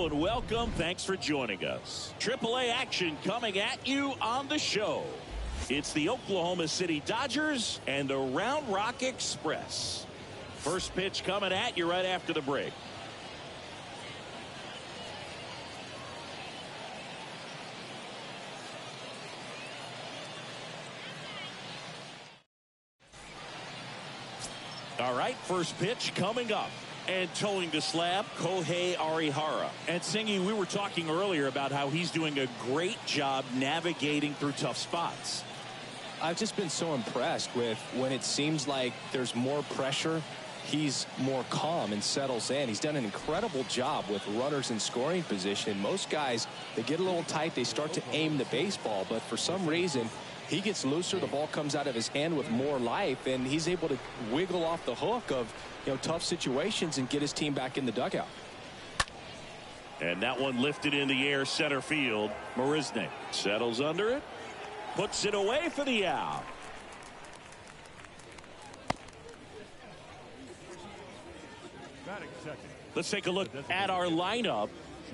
Hello and welcome. Thanks for joining us. AAA action coming at you on the show. It's the Oklahoma City Dodgers and the Round Rock Express. First pitch coming at you right after the break. All right, first pitch coming up. And towing the slab, Kohei Arihara. And Singy, we were talking earlier about how he's doing a great job navigating through tough spots. I've just been so impressed with when it seems like there's more pressure, he's more calm and settles in. He's done an incredible job with runners in scoring position. Most guys, they get a little tight, they start to aim the baseball, but for some reason, he gets looser, the ball comes out of his hand with more life, and he's able to wiggle off the hook of tough situations and get his team back in the dugout. And that one lifted in the air center field. Marisnik settles under it, puts it away for the out. Let's take a look at our lineup.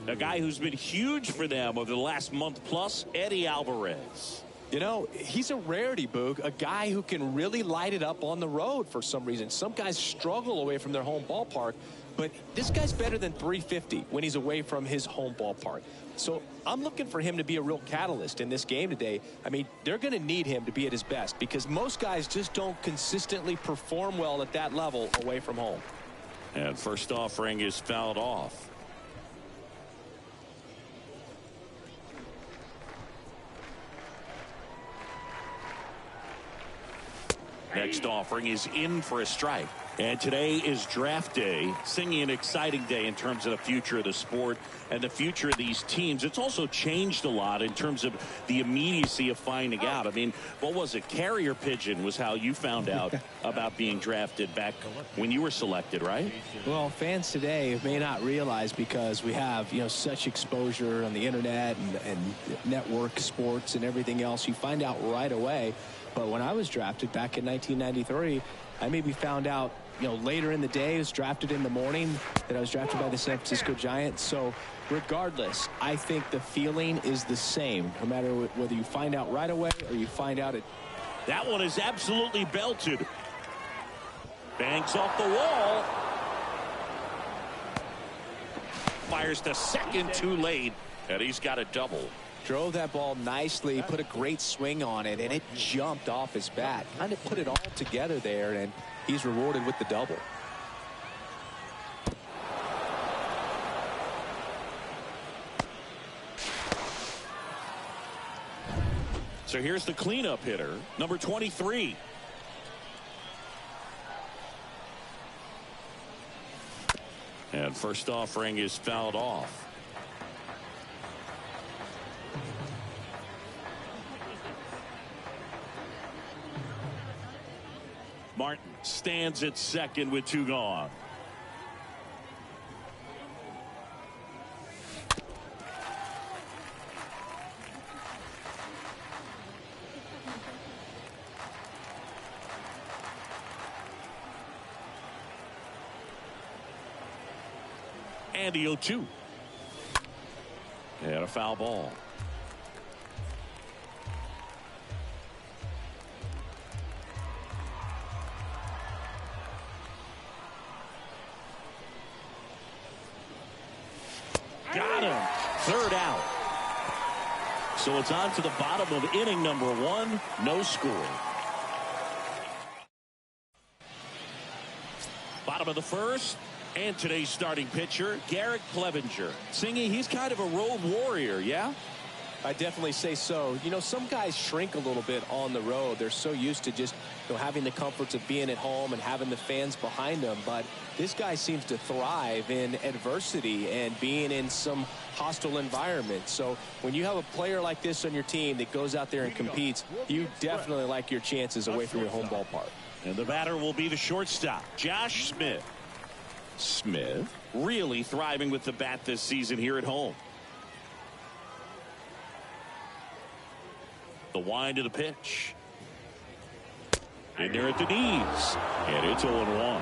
A guy who's been huge for them over the last month plus, Eddie Alvarez. He's a rarity, Boog, a guy who can really light it up on the road for some reason. Some guys struggle away from their home ballpark, but this guy's better than 350 when he's away from his home ballpark. So I'm looking for him to be a real catalyst in this game today. I mean, they're going to need him to be at his best because most guys just don't consistently perform well at that level away from home. And first offering is fouled off. Next offering is in for a strike. And today is draft day, singing an exciting day in terms of the future of the sport and the future of these teams. It's also changed a lot in terms of the immediacy of finding out. I mean, what was it? Carrier pigeon was how you found out about being drafted back when you were selected, right? Well, fans today may not realize because we have, such exposure on the internet and network sports and everything else. You find out right away. But when I was drafted back in 1993, I maybe found out, later in the day. I was drafted in the morning that I was drafted by the San Francisco Giants. So regardless, I think the feeling is the same, no matter whether you find out right away or you find out it. That one is absolutely belted. Banks off the wall. Fires to second too late, and he's got a double. Drove that ball nicely, put a great swing on it, and it jumped off his bat. Kind of put it all together there, and he's rewarded with the double. So here's the cleanup hitter, number 23. And first offering is fouled off. Martin stands at second with two gone. And the 0-2. And a foul ball. Got him. Third out. So it's on to the bottom of inning number one. No score. Bottom of the first. And today's starting pitcher, Garrett Clevenger. Singy, he's kind of a road warrior, yeah? I definitely say so. Some guys shrink a little bit on the road. They're so used to just having the comforts of being at home and having the fans behind them. But this guy seems to thrive in adversity and being in some hostile environment. So when you have a player like this on your team that goes out there and competes, you definitely like your chances away from your home ballpark. And the batter will be the shortstop, Josh Smith. Smith really thriving with the bat this season here at home. The wind of the pitch. In there at the knees. And it's 0-1.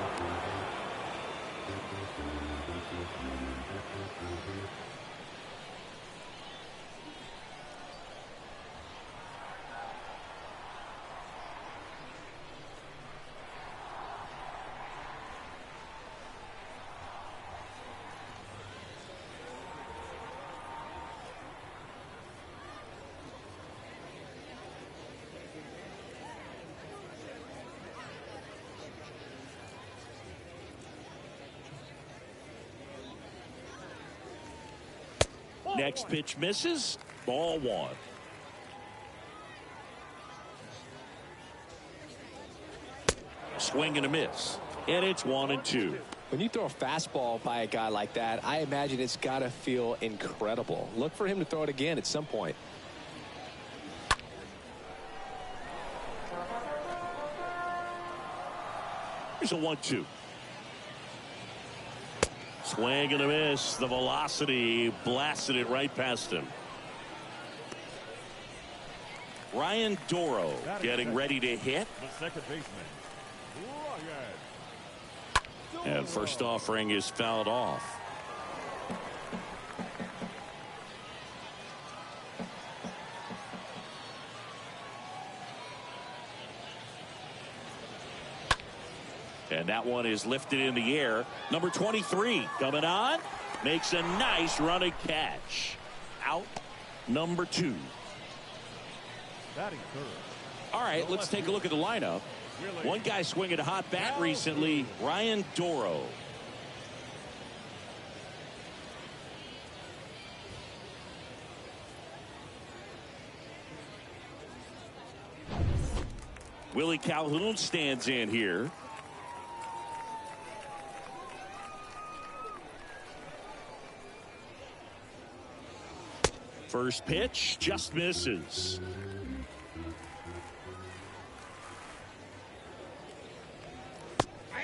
Next pitch misses. Ball one. Swing and a miss. And it's 1-2. When you throw a fastball by a guy like that, I imagine it's got to feel incredible. Look for him to throw it again at some point. Here's a 1-2. Swing and a miss. The velocity blasted it right past him. Ryan Doro getting ready to hit. The second baseman. And first offering is fouled off. And that one is lifted in the air. Number 23 coming on. Makes a nice running catch. Out number 2. All right, let's take a look at the lineup. One guy swinging a hot bat recently, Ryan Doro. Willie Calhoun stands in here. First pitch just misses.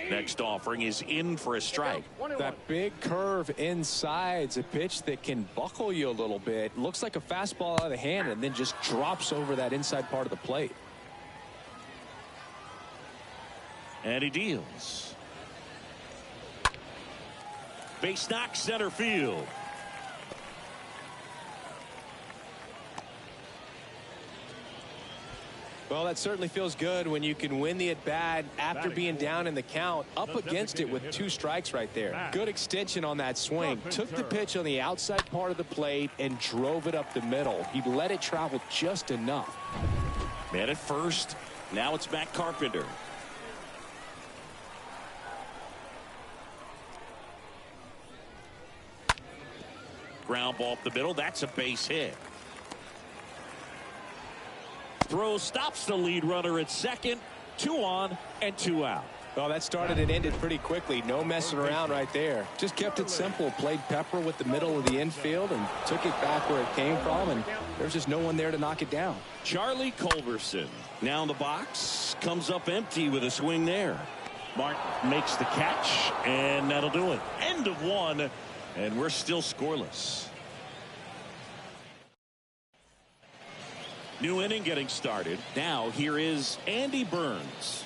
Next offering is in for a strike. That big curve inside's a pitch that can buckle you a little bit. Looks like a fastball out of the hand and then just drops over that inside part of the plate. And he deals. Base knock, center field. Well, that certainly feels good when you can win the at-bat after being down in the count, up against it with 2 strikes right there. Good extension on that swing. Took the pitch on the outside part of the plate and drove it up the middle. He let it travel just enough. Man at first. Now it's Matt Carpenter. Ground ball up the middle. That's a base hit. Throw stops the lead runner at second. 2 on and 2 out. Well, that started and ended pretty quickly. No messing around right there. Just kept it simple. Played pepper with the middle of the infield and took it back where it came from. And there's just no one there to knock it down. Charlie Culberson now in the box. Comes up empty with a swing there. Martin makes the catch. And that'll do it. End of 1. And we're still scoreless. New inning getting started. Now here is Andy Burns.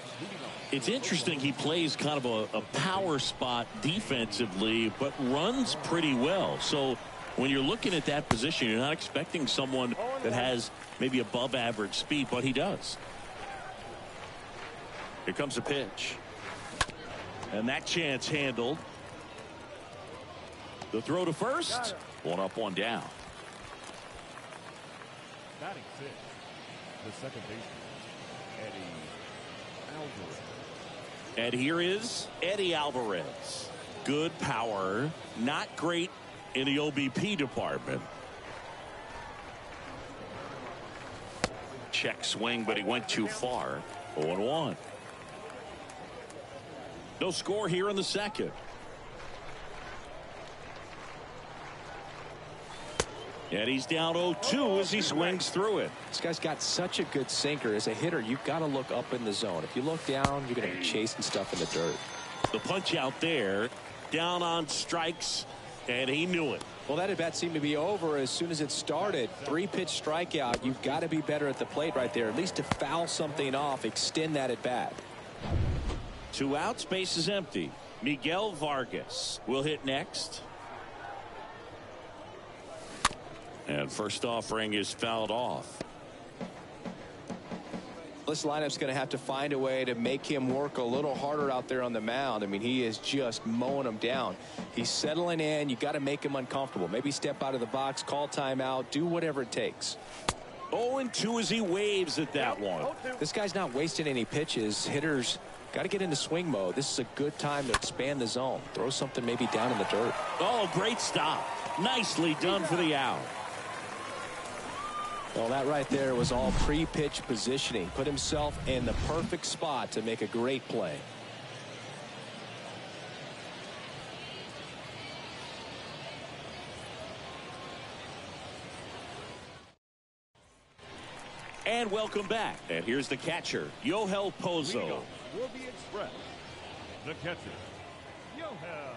It's interesting, he plays kind of a power spot defensively, but runs pretty well. So when you're looking at that position, you're not expecting someone that has maybe above average speed, but he does. Here comes a pitch. And that chance handled. The throw to first. 1 up, 1 down. Batting 6, the second baseman, Eddie Alvarez. And here is Eddie Alvarez. Good power, not great in the OBP department. Check swing, but he went too far. 0-1. No score here in the second. And he's down 0-2 as he swings through it. This guy's got such a good sinker. As a hitter, you've got to look up in the zone. If you look down, you're going to be chasing stuff in the dirt. The punch out there, down on strikes, and he knew it. Well, that at bat seemed to be over as soon as it started. 3-pitch strikeout. You've got to be better at the plate right there, at least to foul something off, extend that at bat. 2 outs, base is empty. Miguel Vargas will hit next. And first offering is fouled off. This lineup's going to have to find a way to make him work a little harder out there on the mound. I mean, he is just mowing them down. He's settling in. You got to make him uncomfortable. Maybe step out of the box, call timeout, do whatever it takes. 0-2 as he waves at that one. This guy's not wasting any pitches. Hitters got to get into swing mode. This is a good time to expand the zone. Throw something maybe down in the dirt. Oh, great stop. Nicely done for the out. Well, that right there was all pre-pitch positioning. Put himself in the perfect spot to make a great play. And welcome back. And here's the catcher, Yohel Pozo. Leading off for the Express, the catcher, Yohel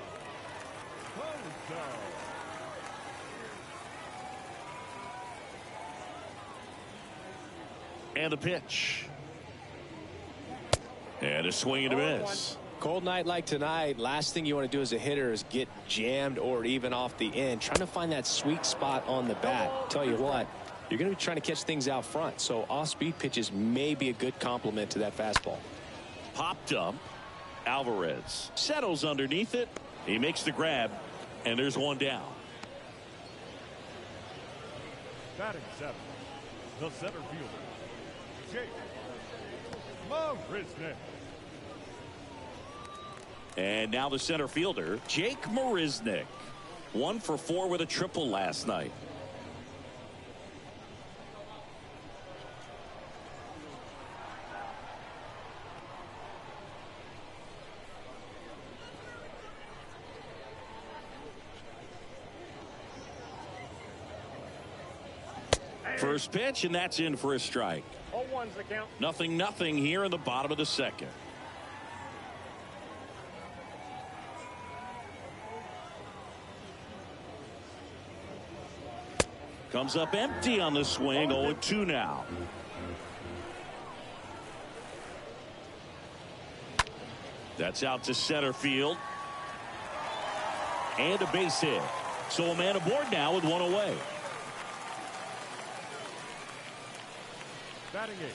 Pozo. And the pitch. And a swing and a miss. Cold night like tonight, last thing you want to do as a hitter is get jammed or even off the end. Trying to find that sweet spot on the bat. Tell you what, you're going to be trying to catch things out front. So off-speed pitches may be a good complement to that fastball. Popped up. Alvarez settles underneath it. He makes the grab. And there's one down. Batting seven, the center fielder, Jake Marisnick. And now the center fielder, Jake Marisnick. 1 for 4 with a triple last night. First pitch, and that's in for a strike. 0-1's the count. 0-0 here in the bottom of the second. Comes up empty on the swing. 0-2 now. That's out to center field. And a base hit. So a man aboard now with one away. Batting eight,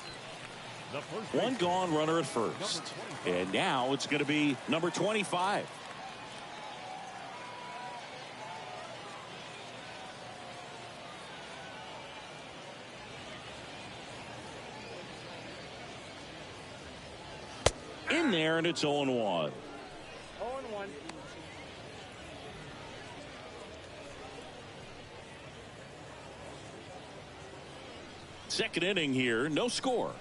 the first One baseman, gone, runner at first. And now it's going to be number 25. In there, and it's 0-1. 0-1. Second inning here, no score.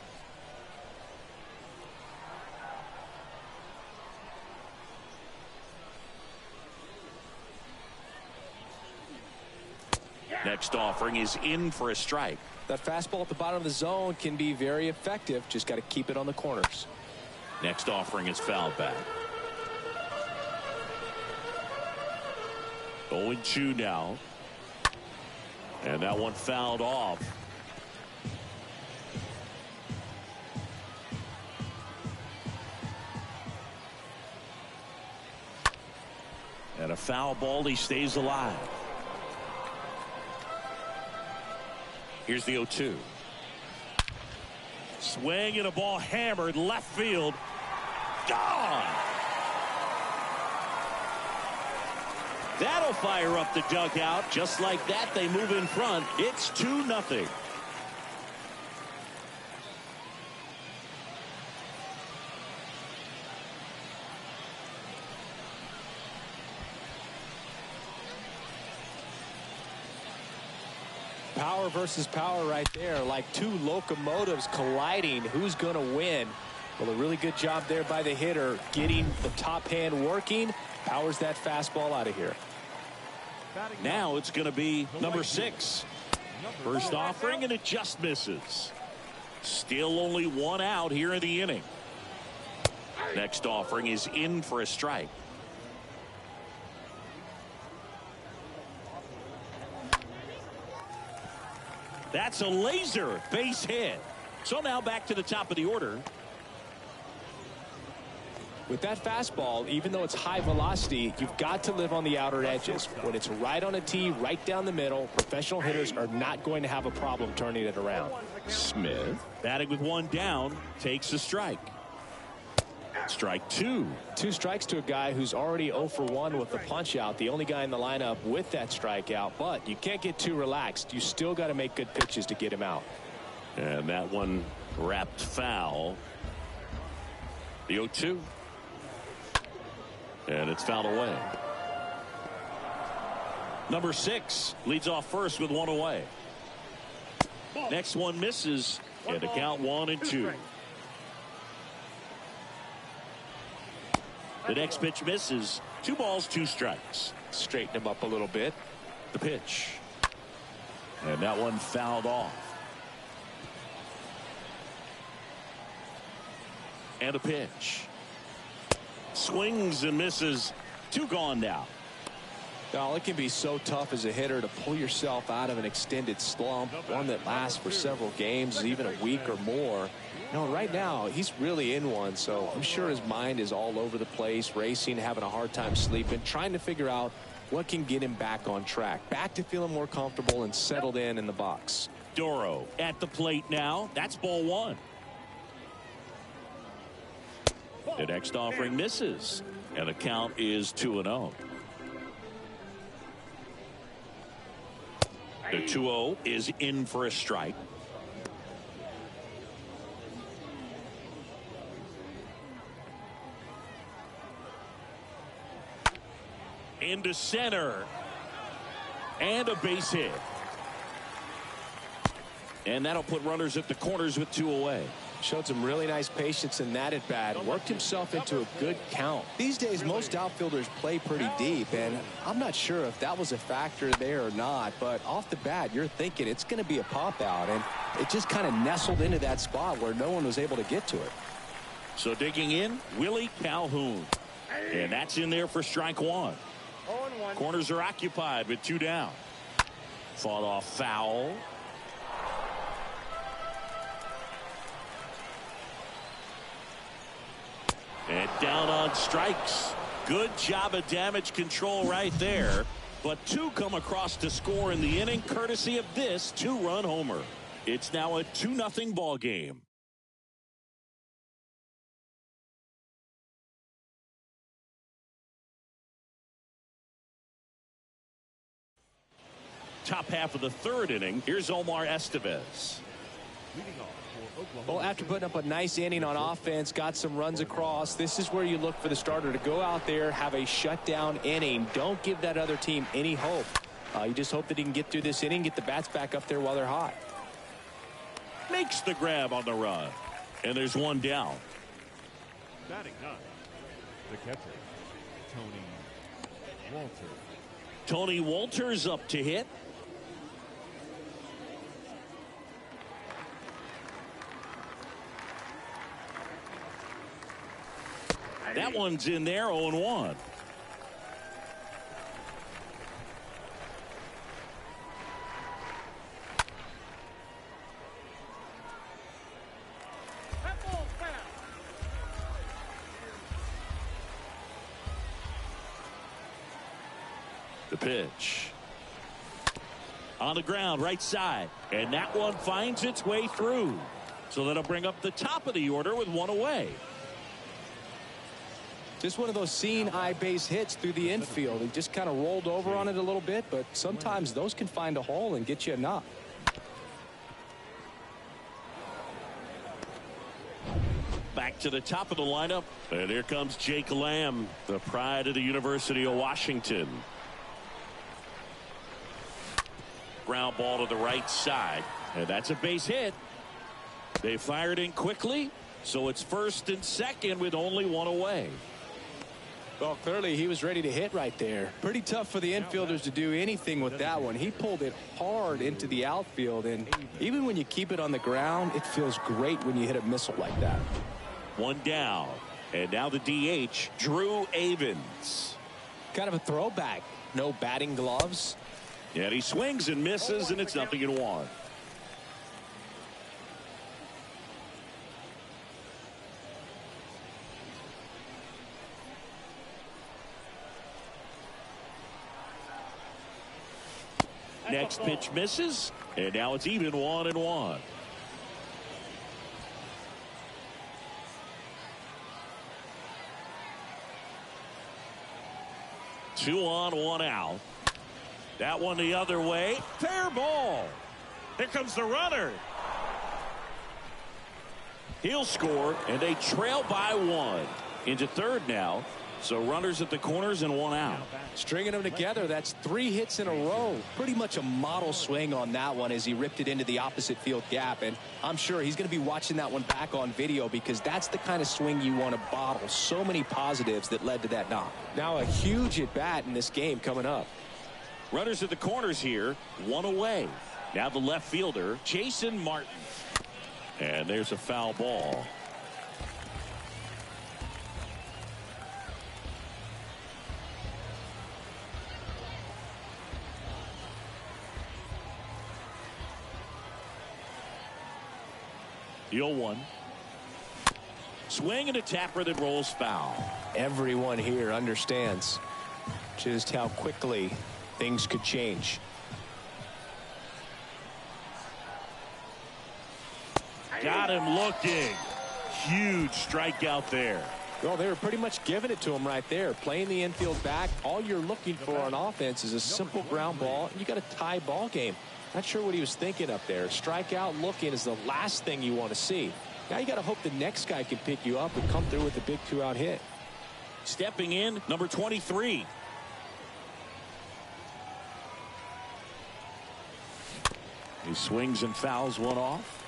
Next offering is in for a strike. That fastball at the bottom of the zone can be very effective. Just got to keep it on the corners. Next offering is fouled back. 0-2 now. And that one fouled off. And a foul ball, he stays alive. Here's the 0-2. Swing and a ball hammered left field. Gone. That'll fire up the dugout. Just like that, they move in front. It's 2-0. Power versus power right there, like two locomotives colliding. Who's going to win? Well, a really good job there by the hitter, getting the top hand working. Powers that fastball out of here. Now it's going to be number 6. First offering, and it just misses. Still only one out here in the inning. Next offering is in for a strike. That's a laser base hit. So now back to the top of the order. With that fastball, even though it's high velocity, you've got to live on the outer edges. When it's right on a tee, right down the middle, professional hitters are not going to have a problem turning it around. Smith, batting with one down, takes a strike. Strike two. 2 strikes to a guy who's already 0 for 1 with the punch out. The only guy in the lineup with that strikeout. But you can't get too relaxed. You still got to make good pitches to get him out. And that one wrapped foul. The 0-2. And it's fouled away. Number 6 leads off first with 1 away. Next one misses. And the count 1-2. The next pitch misses. 2 balls, 2 strikes. Straighten him up a little bit. The pitch. And that one fouled off. And a pitch. Swings and misses. 2 gone now. Now, it can be so tough as a hitter to pull yourself out of an extended slump, one that lasts for several games, even a week or more. No, right now, he's really in one, so I'm sure his mind is all over the place, racing, having a hard time sleeping, trying to figure out what can get him back on track, back to feeling more comfortable and settled in the box. Doro at the plate now. That's ball 1. The next offering misses, and the count is 2-0. The 2-0 is in for a strike. Into center. And a base hit. And that'll put runners at the corners with 2 away. Showed some really nice patience in that at bat. Worked himself into a good count. These days, most outfielders play pretty deep, and I'm not sure if that was a factor there or not, but off the bat, you're thinking it's going to be a pop out, and it just kind of nestled into that spot where no one was able to get to it. So digging in, Willie Calhoun. And that's in there for strike 1. Corners are occupied with 2 down. Fought off foul. And down on strikes. Good job of damage control right there. But 2 come across to score in the inning, courtesy of this 2-run homer. It's now a 2-0 ball game. Top half of the 3rd inning. Here's Omar Estevez. Well, after putting up a nice inning on offense, got some runs across, this is where you look for the starter to go out there, have a shutdown inning. Don't give that other team any hope. You just hope that he can get through this inning, get the bats back up there while they're hot. Makes the grab on the run. And there's 1 down. Batting 9, the catcher, Tony Walter. Tony Walters up to hit. That one's in there, 0-1. The pitch. On the ground, right side. And that one finds its way through. So that'll bring up the top of the order with 1 away. Just one of those seeing eye base hits through the infield. He just kind of rolled over on it a little bit, but sometimes those can find a hole and get you a knock. Back to the top of the lineup. And here comes Jake Lamb, the pride of the University of Washington. Ground ball to the right side. And that's a base hit. They fired in quickly, so it's 1st and 2nd with only 1 away. Well, clearly he was ready to hit right there. Pretty tough for the infielders to do anything with that one. He pulled it hard into the outfield, and even when you keep it on the ground, it feels great when you hit a missile like that. 1 down. And now the DH, Drew Avens. Kind of a throwback. No batting gloves. And he swings and misses, and it's 0-1. Next pitch misses, and now it's even 1-1. 2 on, 1 out. That one the other way. Fair ball. Here comes the runner. He'll score, and they trail by 1. Into third now. So runners at the corners and 1 out. Stringing them together, that's 3 hits in a row. Pretty much a model swing on that one as he ripped it into the opposite field gap. And I'm sure he's going to be watching that one back on video because that's the kind of swing you want to bottle. So many positives that led to that knock. Now a huge at bat in this game coming up. Runners at the corners here, 1 away. Now the left fielder, Jason Martin. And there's a foul ball. The 0-1. Swing and a tapper that rolls foul. Everyone here understands just how quickly things could change. Got him looking. Huge strikeout there. Well, they were pretty much giving it to him right there. Playing the infield back. All you're looking for on offense is a simple ground ball. You got a tie ball game. Not sure what he was thinking up there. Strikeout looking is the last thing you want to see. Now you got to hope the next guy can pick you up and come through with a big 2-out hit. Stepping in, number 23. He swings and fouls one off.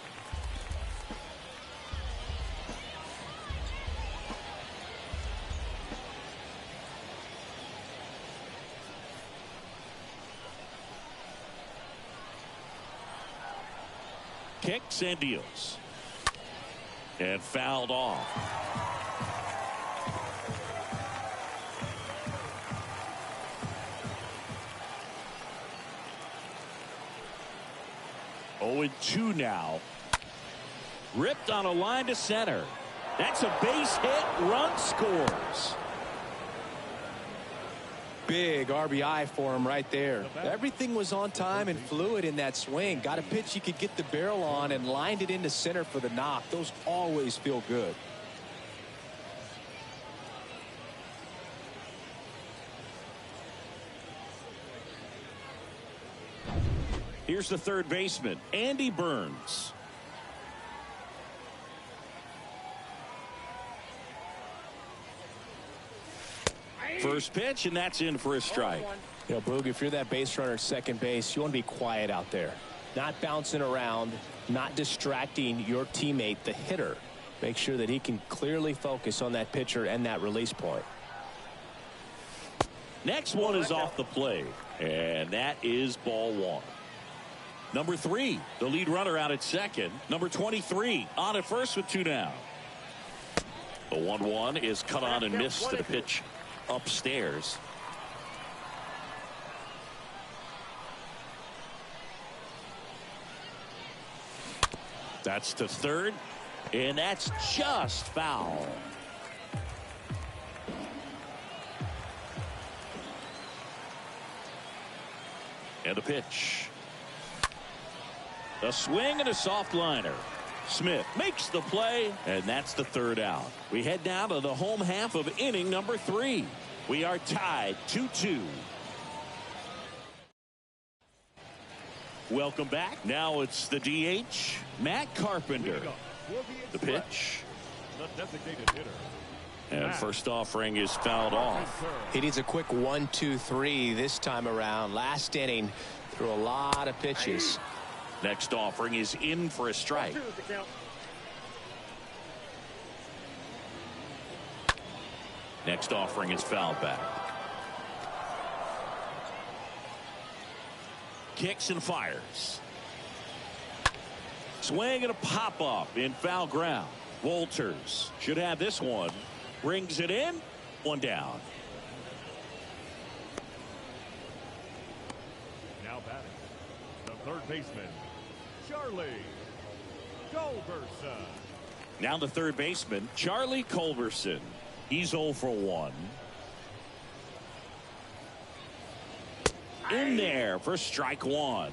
Kicks and deals. And fouled off. Oh, 2 now. Ripped on a line to center. That's a base hit. Run scores. Big RBI for him right there. Everything was on time and fluid in that swing. Got a pitch he could get the barrel on and lined it into center for the knock. Those always feel good. Here's the third baseman, Andy Burns. First pitch, and that's in for a strike. You know, Boog, if you're that base runner at second base, you want to be quiet out there. Not bouncing around, not distracting your teammate, the hitter. Make sure that he can clearly focus on that pitcher and that release point. Next one is off the plate, and that is ball 1. Number 3, the lead runner out at second. Number 23 on at first with 2 down. The 1-1 is cut on and missed to the pitch upstairs. That's to third, and that's just foul. And a pitch. A swing and a soft liner. Smith makes the play, and that's the 3rd out. We head down to the home half of inning number 3. We are tied 2-2. Welcome back. Now it's the DH, Matt Carpenter. The pitch. The designated hitter. And first offering is fouled off. He needs a quick 1-2-3 this time around. Last inning, threw a lot of pitches. Next offering is in for a strike. Next offering is fouled back. Kicks and fires. Swing and a pop up in foul ground. Walters should have this one. Brings it in. 1 down. Now batting, the third baseman, Charlie Culberson. Now the third baseman, Charlie Culberson. He's 0 for 1. in there for strike one.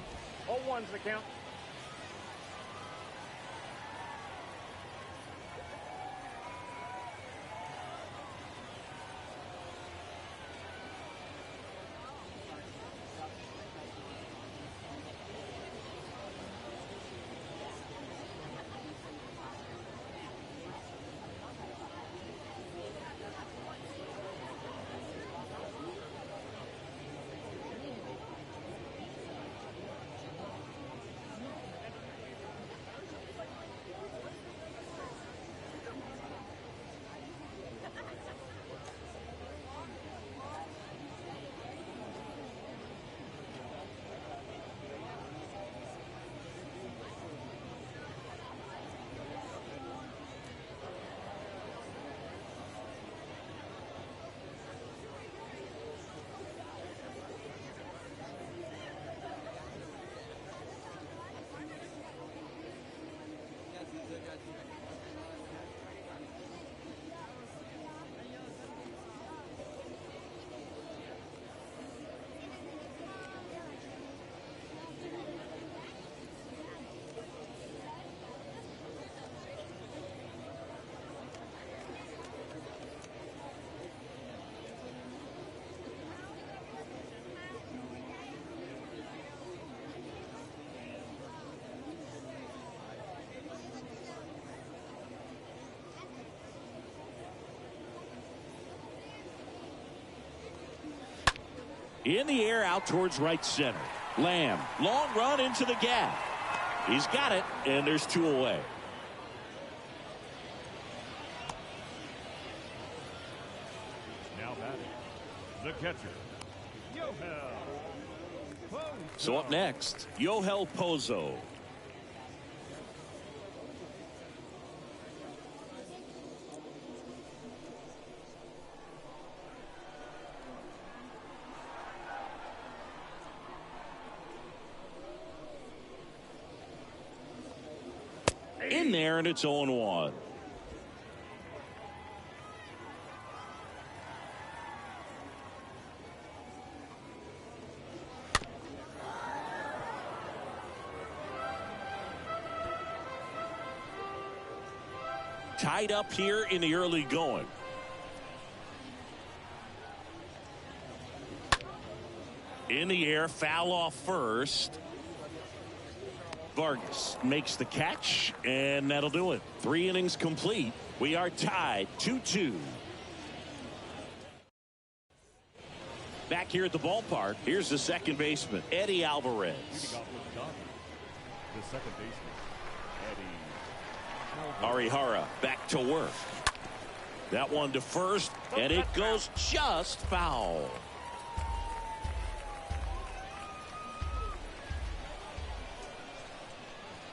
0-1's the count. In the air out towards right center. Lamb, long run into the gap. He's got it, and there's two away. Now batting, the catcher, Yohel Pozo. So up next, Yohel Pozo. In there, and it's 0-1. Tied up here in the early going. In the air, foul off first. Vargas makes the catch, and that'll do it. 3 innings complete. We are tied 2-2. Back here at the ballpark, here's the second baseman, Eddie Alvarez. The second baseman, Eddie Arihara back to work. That one to first, and it goes just foul.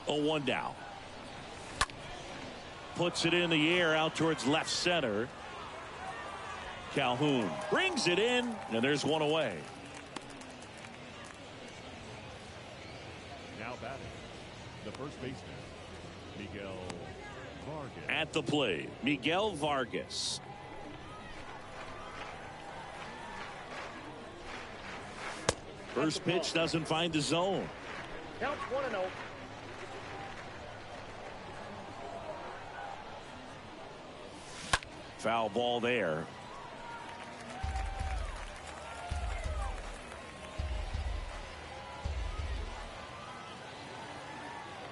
Oh, 1 down. Puts it in the air out towards left center. Calhoun brings it in, and there's one away. now batting, the first baseman, Miguel Vargas. At the plate, Miguel Vargas. First pitch doesn't find the zone. Counts 1-0. Foul ball there.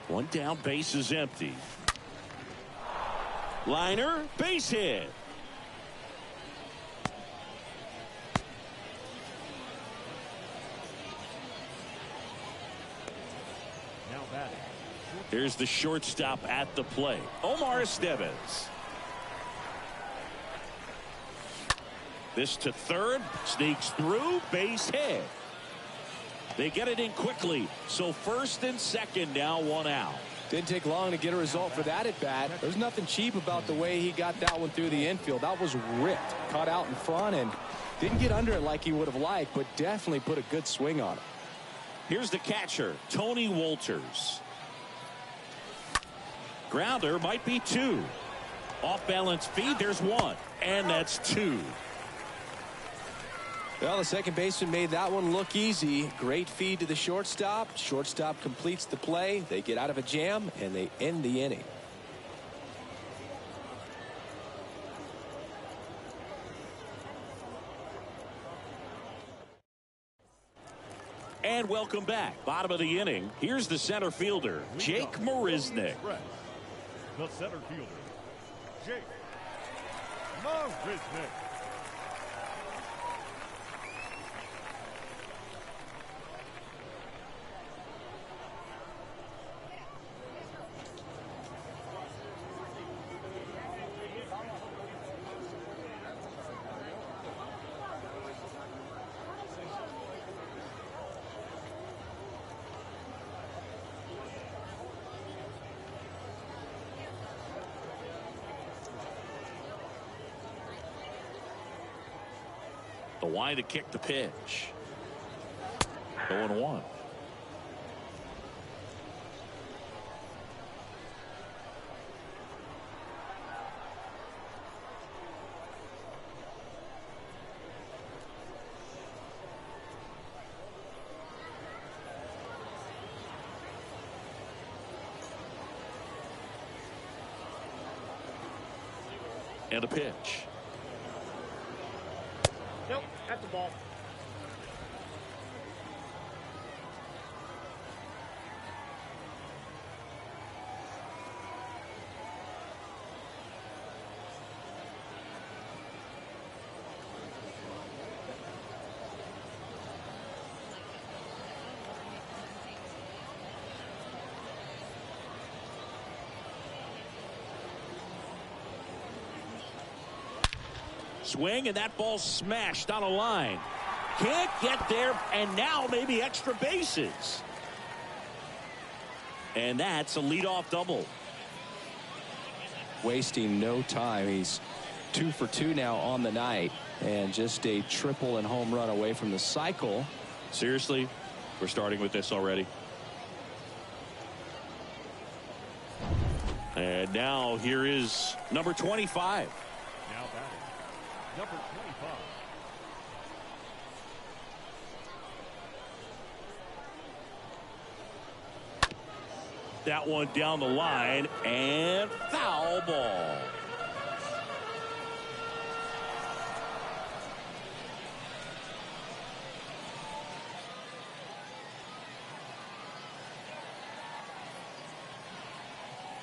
One down, base is empty. Liner, base hit. Now batting. Here's the shortstop at the plate, Omar Estevez. This to third, sneaks through, base hit. They get it in quickly, so first and second, now one out. Didn't take long to get a result for that at bat. There's nothing cheap about the way he got that one through the infield. That was ripped, caught out in front, and didn't get under it like he would have liked, but definitely put a good swing on it. Here's the catcher, Tony Wolters. Grounder might be two. Off balance feed, there's one, and that's two. Well, the second baseman made that one look easy. Great feed to the shortstop. Shortstop completes the play. They get out of a jam, and they end the inning. And welcome back. Bottom of the inning. Here's the center fielder, Jake Marisnick. The center fielder, Jake Marisnick. The line to kick the pitch. 0-1. And a pitch. Nope, that's the ball. Swing, and that ball smashed on a line. Can't get there, and now maybe extra bases. And that's a leadoff double. Wasting no time. He's 2 for 2 now on the night, and just a triple and home run away from the cycle. Seriously, we're starting with this already. And now here is number 25. Now batting, number 25. That one down the line, and foul ball.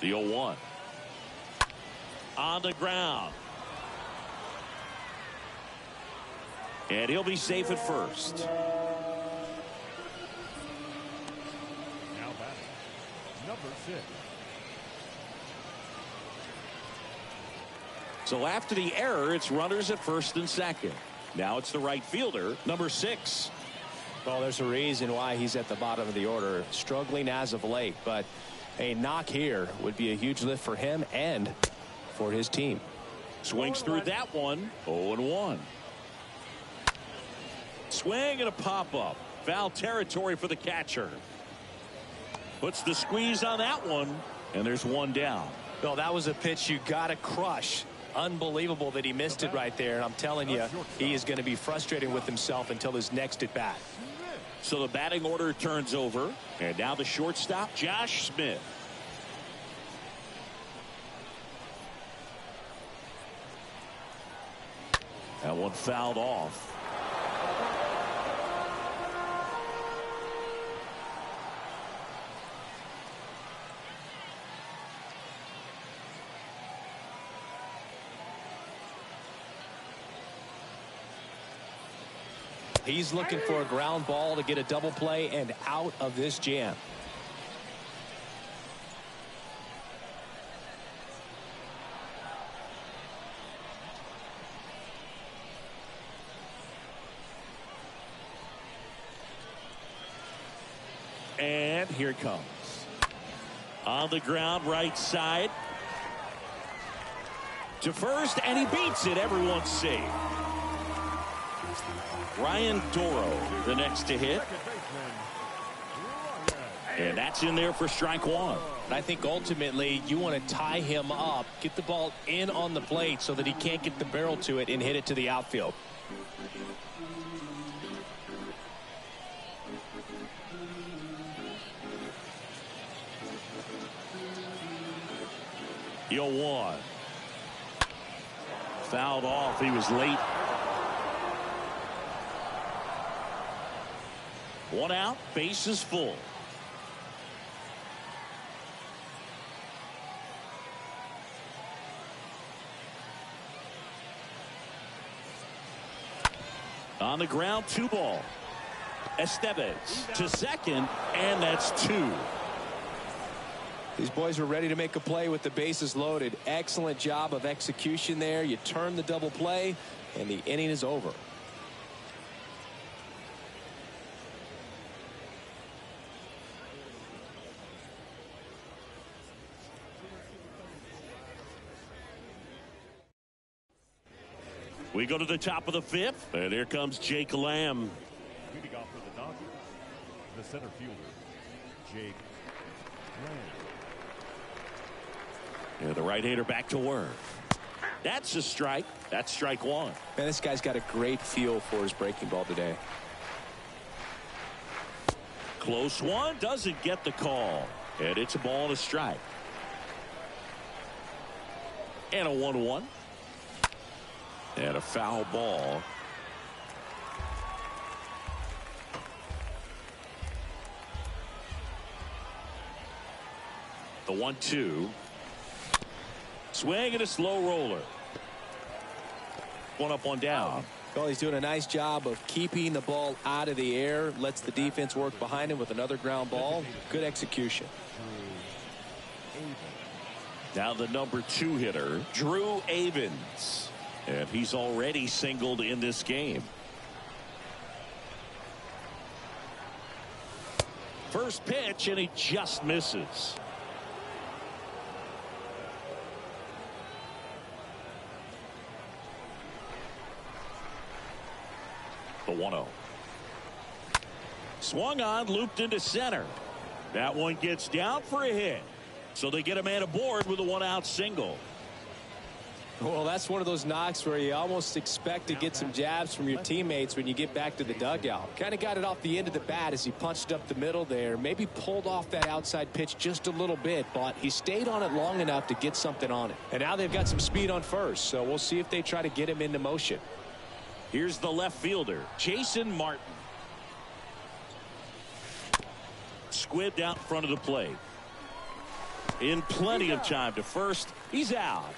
The 0-1. On the ground. And he'll be safe at first. Now batting, number 6. So after the error, it's runners at first and second. Now it's the right fielder, number 6. Well, there's a reason why he's at the bottom of the order, struggling as of late, but a knock here would be a huge lift for him and for his team. Swings through that one. 0-1. Swing and a pop-up. Foul territory for the catcher. Puts the squeeze on that one, and there's one down. Well, that was a pitch you got to crush. Unbelievable that he missed it right there. And I'm telling you, he is going to be frustrated with himself until his next at bat. So the batting order turns over, and now the shortstop, Josh Smith. That one fouled off. He's looking for a ground ball to get a double play and out of this jam. And here it comes. On the ground, right side. To first, and he beats it. Everyone's safe. Ryan Doro, the next to hit. And that's in there for strike one. And I think ultimately you want to tie him up, get the ball in on the plate so that he can't get the barrel to it and hit it to the outfield. 0-1. Fouled off. He was late. 1 out. Base is full. On the ground, 2 ball. Estevez to second, and that's 2. These boys are ready to make a play with the bases loaded. Excellent job of execution there. You turn the double play, and the inning is over. We go to the top of the 5th, and here comes Jake Lamb. Leading off for the Dodgers, the center fielder, Jake Lamb. And the right-hander back to work. That's a strike. That's strike 1. Man, this guy's got a great feel for his breaking ball today. Close one. Doesn't get the call. And it's a ball and a strike. And a 1-1. And a foul ball. The 1-2. Swing and a slow roller. 1 up, 1 down. Well, he's doing a nice job of keeping the ball out of the air. Lets the defense work behind him with another ground ball. Good execution. Now the number 2 hitter, Drew Avens. And he's already singled in this game. First pitch, and he just misses. The 1-0. Swung on, looped into center. That one gets down for a hit. So they get a man aboard with a 1-out single. Well, that's one of those knocks where you almost expect to get some jabs from your teammates when you get back to the dugout. Kind of got it off the end of the bat as he punched up the middle there. Maybe pulled off that outside pitch just a little bit, but he stayed on it long enough to get something on it. And now they've got some speed on first, so we'll see if they try to get him into motion. Here's the left fielder, Jason Martin. Squibbed out in front of the plate. In plenty of time to first. He's out.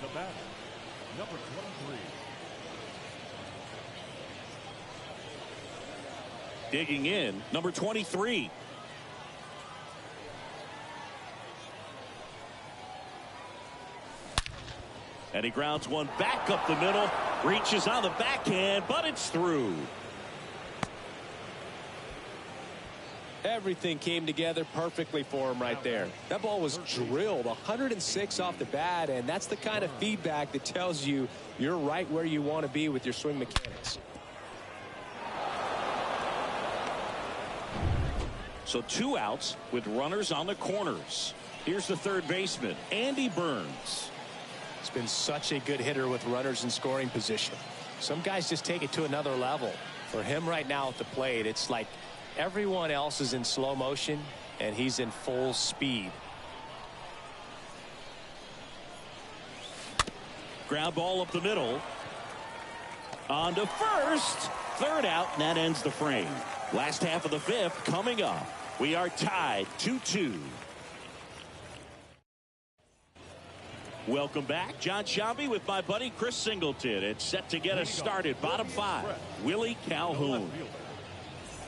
The batter, number 23. Digging in, number 23. And he grounds one back up the middle. Reaches on the backhand, but it's through. Everything came together perfectly for him right there. That ball was drilled 106 off the bat, and that's the kind of feedback that tells you you're right where you want to be with your swing mechanics. So 2 outs with runners on the corners. Here's the third baseman, Andy Burns. He's been such a good hitter with runners in scoring position. Some guys just take it to another level. For him right now at the plate, it's like everyone else is in slow motion and he's in full speed. Ground ball up the middle. On to first. 3rd out, and that ends the frame. Last half of the 5th coming up. We are tied 2-2. Welcome back. John Sciambi with my buddy Chris Singleton. It's set to get us started. Bottom 5. Willie Calhoun.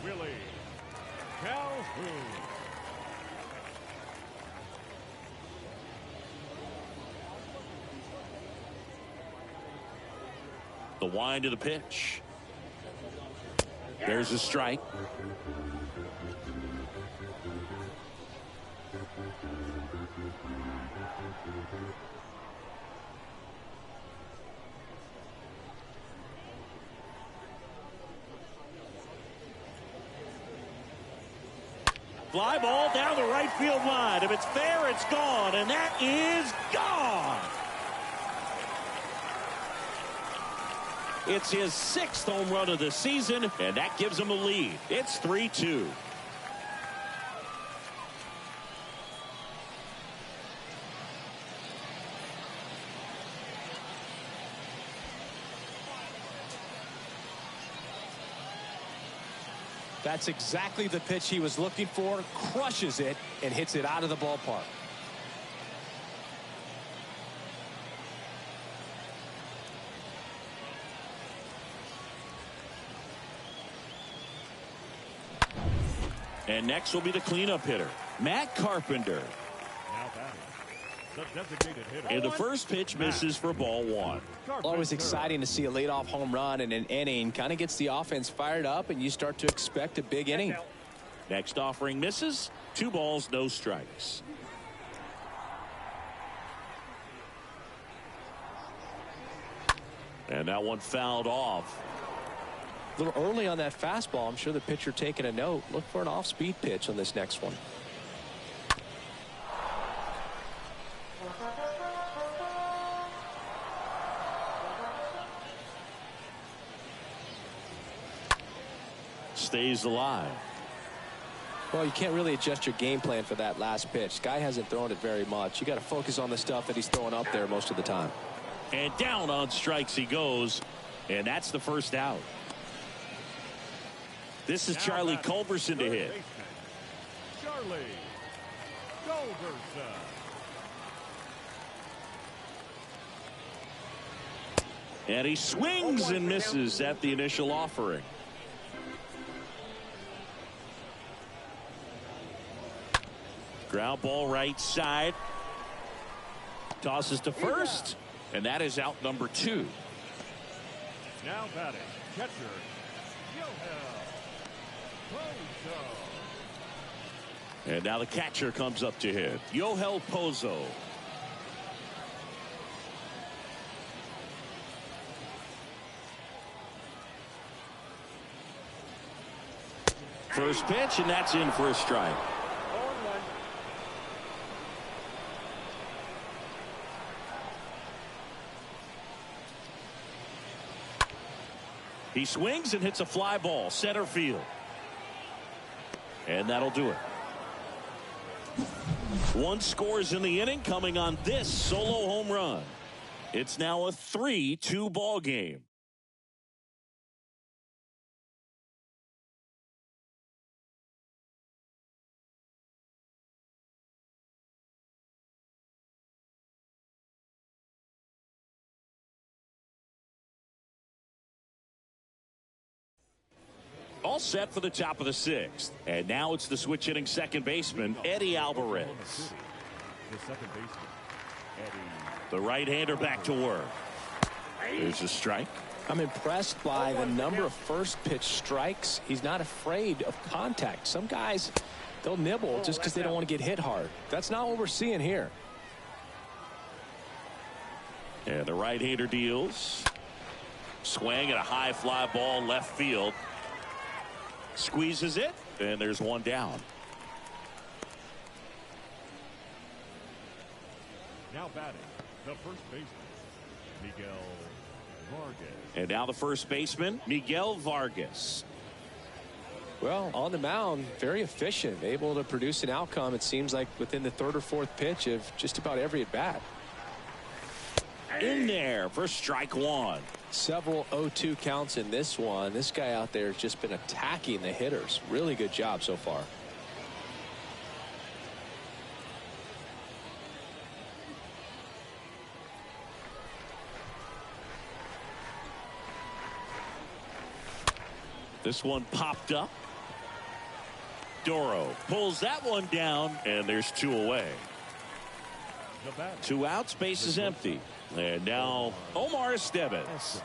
Willie Calhoun. The wind of the pitch. There's a strike. Fly ball down the right field line. If it's fair, it's gone, and that is gone. It's his 6th home run of the season, and that gives him a lead. It's 3-2. That's exactly the pitch he was looking for. Crushes it and hits it out of the ballpark. And next will be the cleanup hitter, Matt Carpenter. Now batting, the designated hitter. And the first pitch misses for ball one. Always exciting to see a leadoff home run in an inning. Kind of gets the offense fired up, and you start to expect a big inning. Next offering misses. 2 balls, no strikes. And that one fouled off. A little early on that fastball. I'm sure the pitcher taking a note. Look for an off-speed pitch on this next one. Stays alive. Well, you can't really adjust your game plan for that last pitch. Guy hasn't thrown it very much. You got to focus on the stuff that he's throwing up there most of the time. And down on strikes he goes. And that's the first out. This is Charlie Culberson to hit. Charlie Culberson. And he swings and misses at the initial offering. Ground ball right side. Tosses to first. And that is out number 2. Now batting, catcher, Yohel Pozo. And now the catcher comes up to hit, Yohel Pozo. First pitch, and that's in for a strike. He swings and hits a fly ball center field. And that'll do it. 1 scores in the inning coming on this solo home run. It's now a 3-2 ball game. All set for the top of the 6th. And now it's the switch hitting second baseman, Eddie Alvarez. The second baseman, Eddie. The right-hander back to work. There's a strike. I'm impressed by the number of first pitch strikes. He's not afraid of contact. Some guys, they'll nibble just because they don't want to get hit hard. That's not what we're seeing here. And the right-hander deals. Swing at a high fly ball left field. Squeezes it, and there's one down. Now batting, the first baseman, Miguel Vargas. And now the first baseman, Miguel Vargas. Well, on the mound, very efficient, able to produce an outcome, it seems like, within the 3rd or 4th pitch of just about every at-bat. In there for strike 1. Several 0-2 counts in this one. This guy out there has just been attacking the hitters. Really good job so far. This one popped up. Doro pulls that one down, and there's 2 away. 2 outs, base is empty. And now Omar Estevez.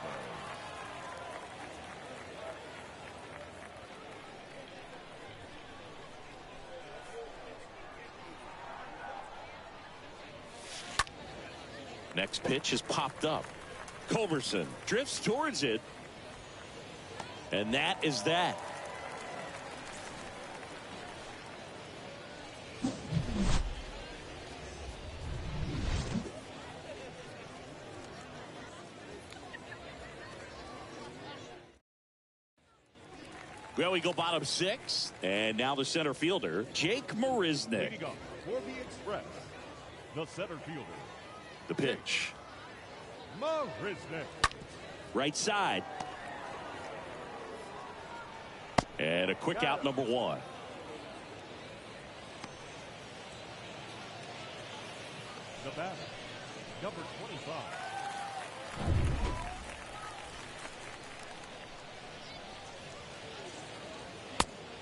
Next pitch is popped up. Culberson drifts towards it. And that is that. Well, we go bottom 6, and now the center fielder, Jake Marisnick. Leading up for the Express, the center fielder. The pitch. Marisnick. Right side. And a quick out, number one. The batter, number 25.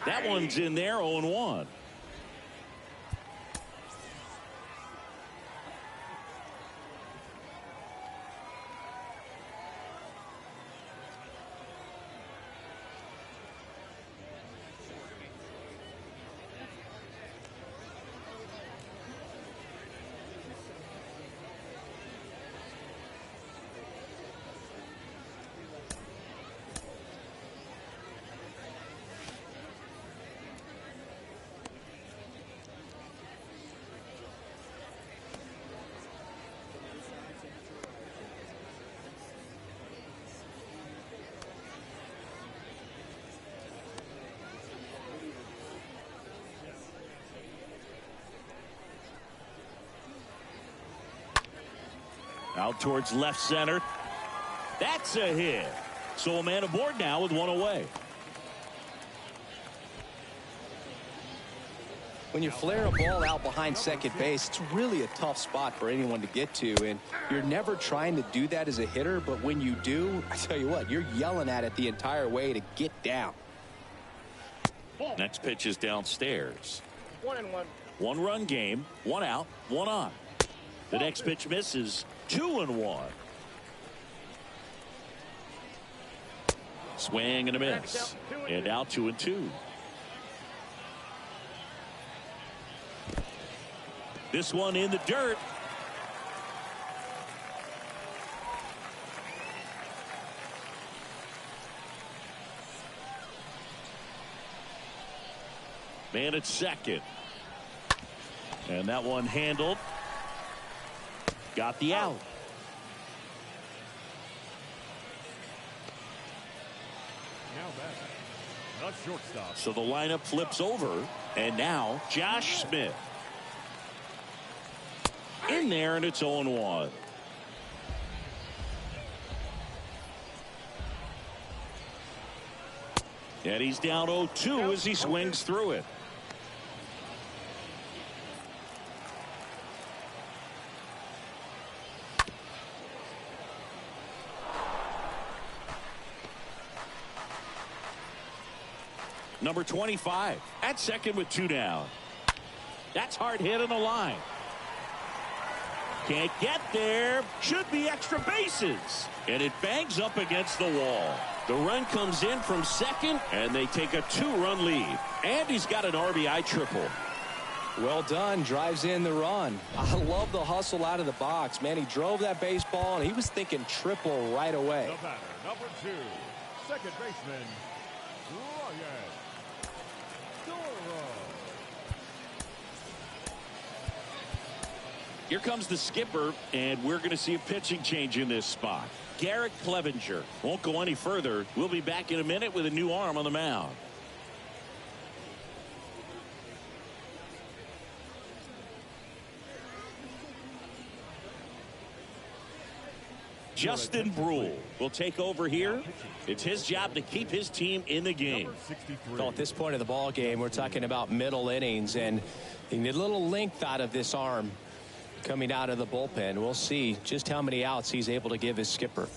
That one's in there, 0-1. Out towards left center. That's a hit. So a man aboard now with one away. When you flare a ball out behind second base, it's really a tough spot for anyone to get to, and you're never trying to do that as a hitter, but when you do, I tell you what, you're yelling at it the entire way to get down. Next pitch is downstairs. 1-1. One-run game, one out, one on. The next pitch misses. 2-1. Swing and a miss. And out 2-2. This one in the dirt. Man at second. And that one handled. Got the out. Now back, the shortstop. So the lineup flips over, and now Josh Smith. In there, and it's 0-1. And he's down 0-2 as he swings through it. Number 25 at second with 2 down. That's hard hit on the line. Can't get there. Should be extra bases. And it bangs up against the wall. The run comes in from second, and they take a 2-run lead. And he's got an RBI triple. Well done. Drives in the run. I love the hustle out of the box. Man, he drove that baseball, and he was thinking triple right away. The batter, number 2, second baseman, Ryan. Here comes the skipper, and we're going to see a pitching change in this spot. Garrett Clevenger won't go any further. We'll be back in a minute with a new arm on the mound. Justin Brule will take over here. It's his job to keep his team in the game. Well, at this point of the ball game, we're talking about middle innings, and you need a little length out of this arm coming out of the bullpen. We'll see just how many outs he's able to give his skipper.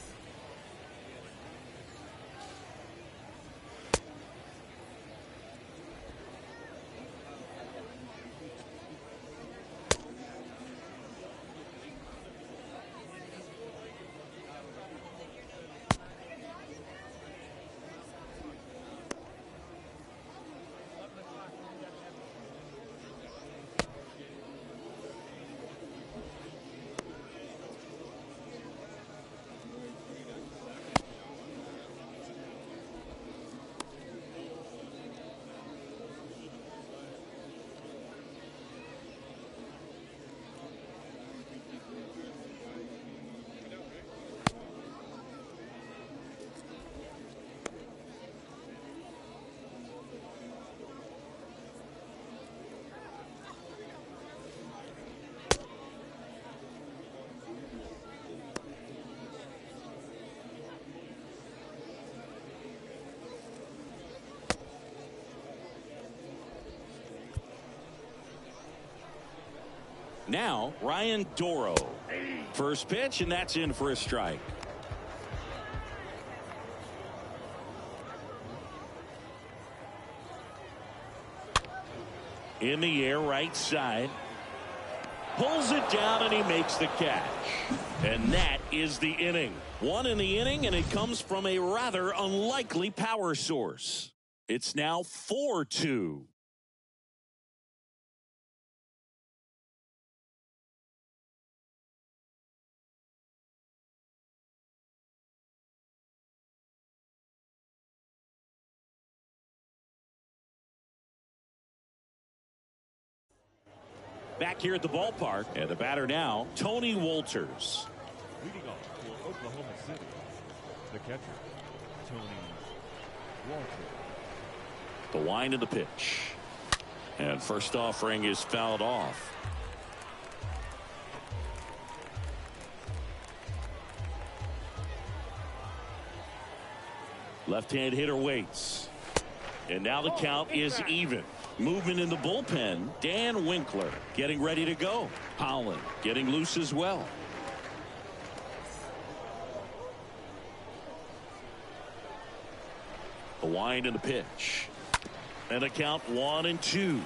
Now, Ryan Doro. First pitch, and that's in for a strike. In the air, right side. Pulls it down, and he makes the catch. And that is the inning. One in the inning, and it comes from a rather unlikely power source. It's now 4-2. Back here at the ballpark, and the batter now, Tony Wolters. Leading off for Oklahoma City, the catcher, Tony Wolters. The wind of the pitch. And first offering is fouled off. Left-hand hitter waits. And now the count is even. Movement in the bullpen. Dan Winkler getting ready to go. Holland getting loose as well. The wind and the pitch. And a count 1-2.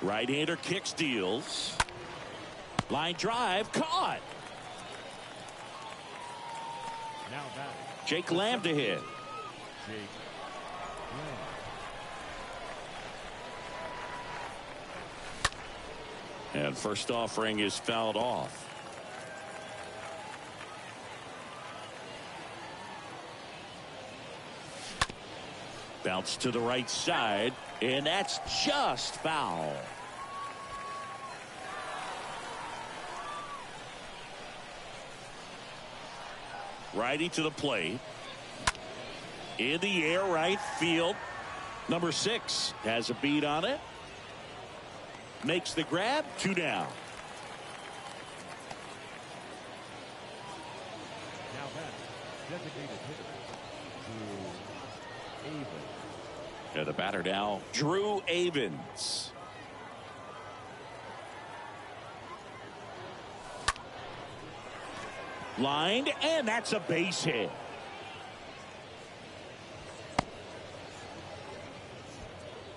Right-hander kicks, deals. Line drive, caught. Now back. Jake Lamb to hit. Jake Lamb. And first offering is fouled off. Bounce to the right side, and that's just foul. Righty to the plate. In the air, right field. Number 6 has a beat on it. Makes the grab, 2 down. Now back, designated hitter, Drew Avens. And the batter now, Drew Avens. Lined, and that's a base hit.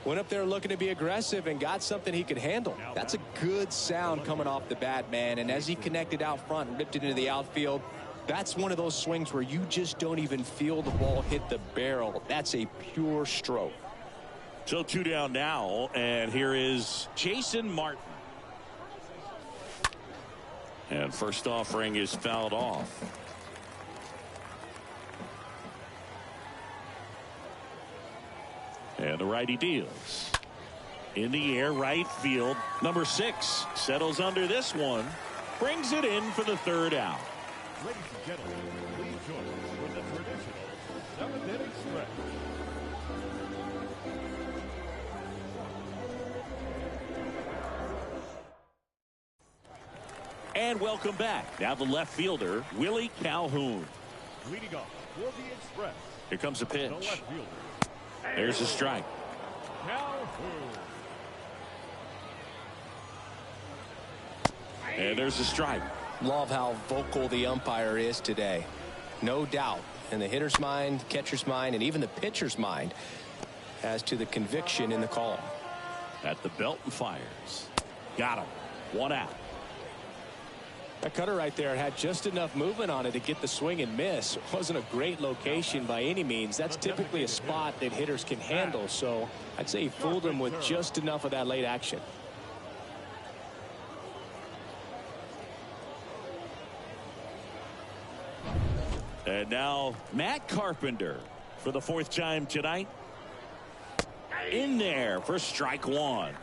Went up there looking to be aggressive and got something he could handle. That's a good sound coming off the bat, man. And as he connected out front, ripped it into the outfield, that's one of those swings where you just don't even feel the ball hit the barrel. That's a pure stroke. So 2 down now, and here is Jason Martin. And first offering is fouled off. And the righty deals. In the air, right field. Number 6 settles under this one. Brings it in for the 3rd out. Ladies and gentlemen, please join us for the traditional 7th-inning stretch. And welcome back. Now the left fielder, Willie Calhoun. Leading off for the Express, Here comes a the pitch. left fielder, There's a strike. Calhoun. And there's a strike. Love how vocal the umpire is today. No doubt in the hitter's mind, catcher's mind, and even the pitcher's mind as to the conviction in the call. At the belt and fires. Got him. 1 out. That cutter right there had just enough movement on it to get the swing and miss. It wasn't a great location by any means. That's typically a spot that hitters can handle. So I'd say he fooled him with just enough of that late action. And now Matt Carpenter for the 4th time tonight. In there for strike 1.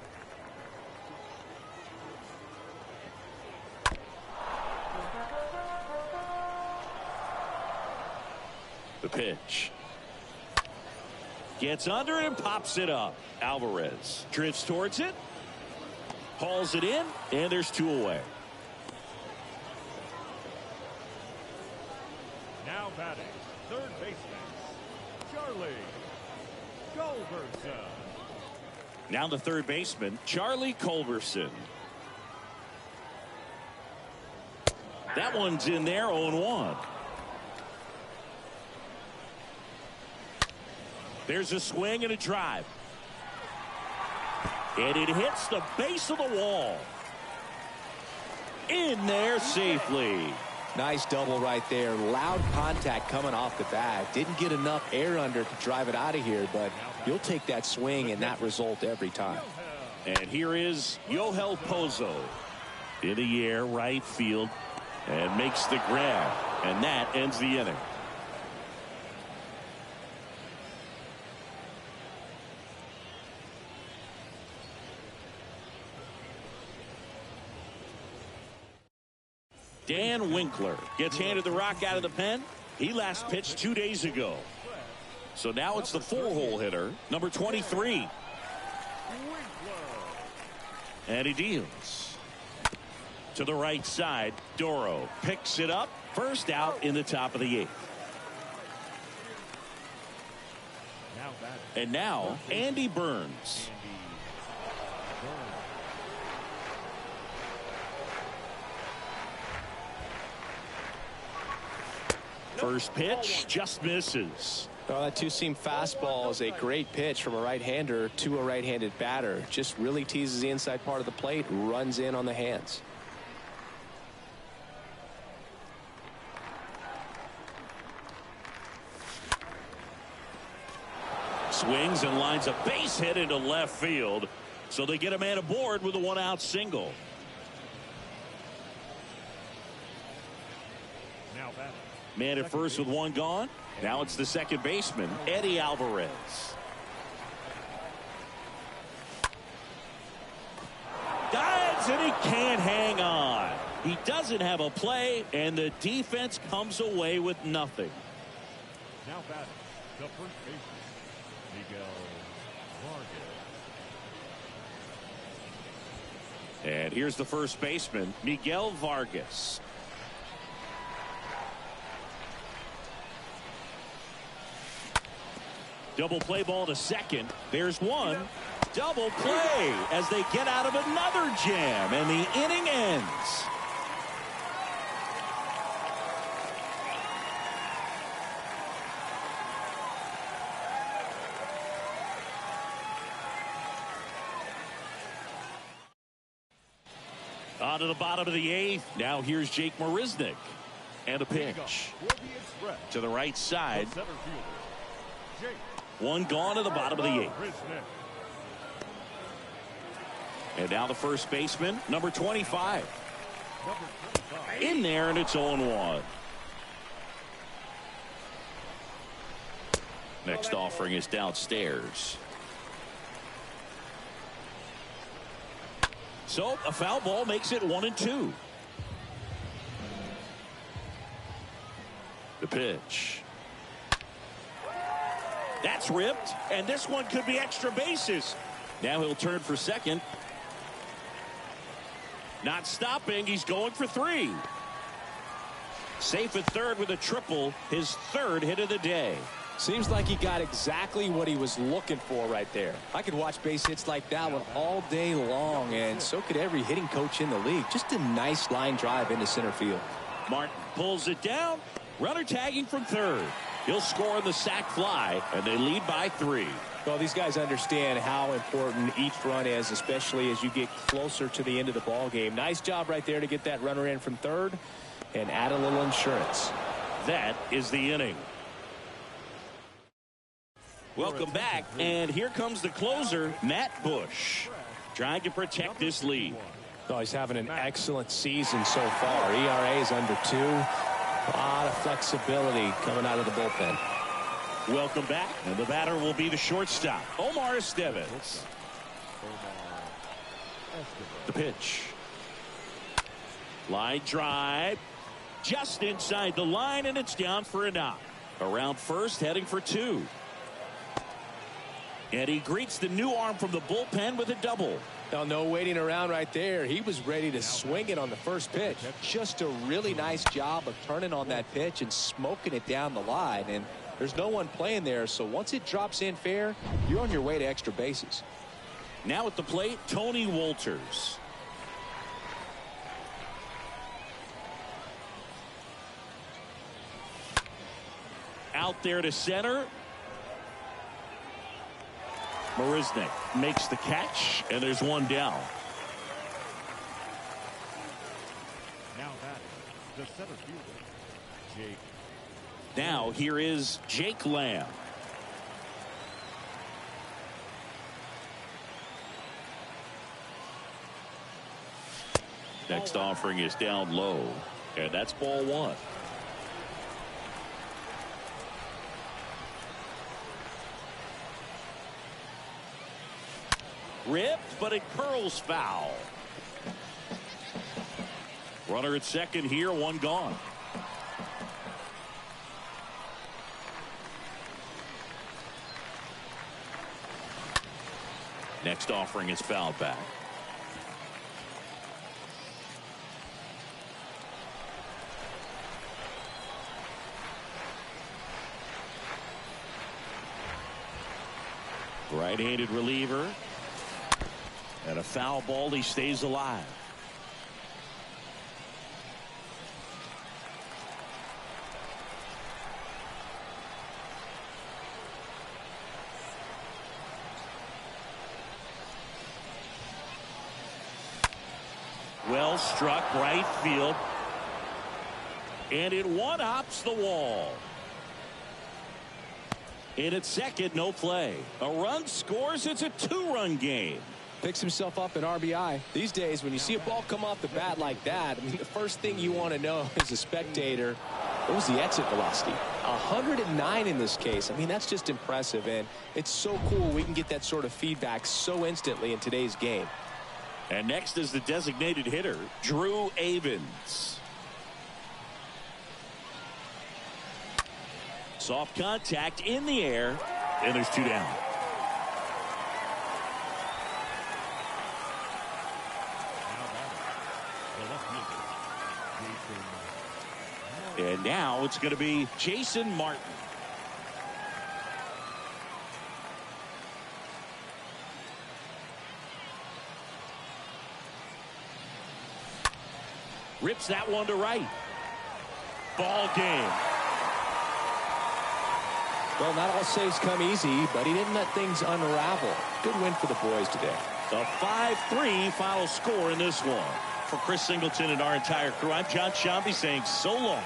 The pitch. Gets under it and pops it up. Alvarez drifts towards it. Hauls it in, and there's 2 away. Now batting, third baseman, Charlie Culberson. Now the third baseman, Charlie Culberson. That one's in there, 0-1. There's a swing and a drive. And it hits the base of the wall. In there safely. Nice double right there. Loud contact coming off the bat. Didn't get enough air under to drive it out of here, but you'll take that swing and that result every time. And here is Yohel Pozo in the air, right field, and makes the grab. And that ends the inning. Dan Winkler gets handed the rock out of the pen. He last pitched 2 days ago. So now it's the four-hole hitter, number 23. And he deals. To the right side, Doro picks it up. First out in the top of the 8th. And now, Andy Burns. First pitch just misses. Oh, that two-seam fastball is a great pitch from a right-hander to a right-handed batter. Just really teases the inside part of the plate, runs in on the hands. Swings and lines a base hit into left field. So they get a man aboard with a one-out single. Man at first with one gone. Now it's the second baseman, Eddie Alvarez. Dives and he can't hang on. He doesn't have a play, and the defense comes away with nothing. Now batting, the first baseman, Miguel Vargas. And here's the first baseman, Miguel Vargas. Double play ball to second. There's one. Double play as they get out of another jam, and the inning ends. On to the bottom of the 8th. Now here's Jake Marisnick. And a pitch. To the right side. One gone to the bottom of the 8th. And now the first baseman, number 25. In there, and it's 0-1. Next offering is downstairs. So a foul ball makes it 1-2. The pitch. That's ripped, and this one could be extra bases. Now he'll turn for second. Not stopping, he's going for 3. Safe at third with a triple, his third hit of the day. Seems like he got exactly what he was looking for right there. I could watch base hits like that one all day long, and so could every hitting coach in the league. Just a nice line drive into center field. Martin pulls it down. Runner tagging from third. He'll score on the sac fly, and they lead by 3. Well, these guys understand how important each run is, especially as you get closer to the end of the ball game. Nice job right there to get that runner in from third and add a little insurance. That is the inning. Welcome back, and here comes the closer, Matt Bush, trying to protect this lead. Oh, he's having an excellent season so far. ERA is under 2. A lot of flexibility coming out of the bullpen. Welcome back, and the batter will be the shortstop, Omar Estevez. The pitch. Line drive. Just inside the line, and it's down for a knock. Around first, heading for 2. And he greets the new arm from the bullpen with a double. Now, no waiting around right there. He was ready to swing it on the first pitch. Just a really nice job of turning on that pitch and smoking it down the line. And There's no one playing there, so once it drops in fair, you're on your way to extra bases. Now at the plate, Tony Wolters. Out there to center. Marisnick makes the catch, and there's one down. Now that the center fielder, Jake. Now here is Jake Lamb. Next offering is down low, and that's ball one. Ripped, but it curls foul. Runner at second here, one gone. Next offering is fouled back. Right-handed reliever. And a foul ball, he stays alive. Well struck right field. And it one-hops the wall. In at second, no play. A run scores, it's a two-run game. Picks himself up an RBI. These days, when you see a ball come off the bat like that, I mean, the first thing you want to know as a spectator, what was the exit velocity? 109 in this case. I mean, that's just impressive, and it's so cool we can get that sort of feedback so instantly in today's game. And next is the designated hitter, Drew Avens. Soft contact in the air, and there's two down. And now it's going to be Jason Martin. Rips that one to right. Ball game. Well, not all saves come easy, but he didn't let things unravel. Good win for the boys today. The 5-3 final score in this one. For Chris Singleton and our entire crew, I'm John Shambi saying so long.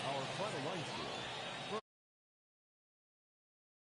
Our final line score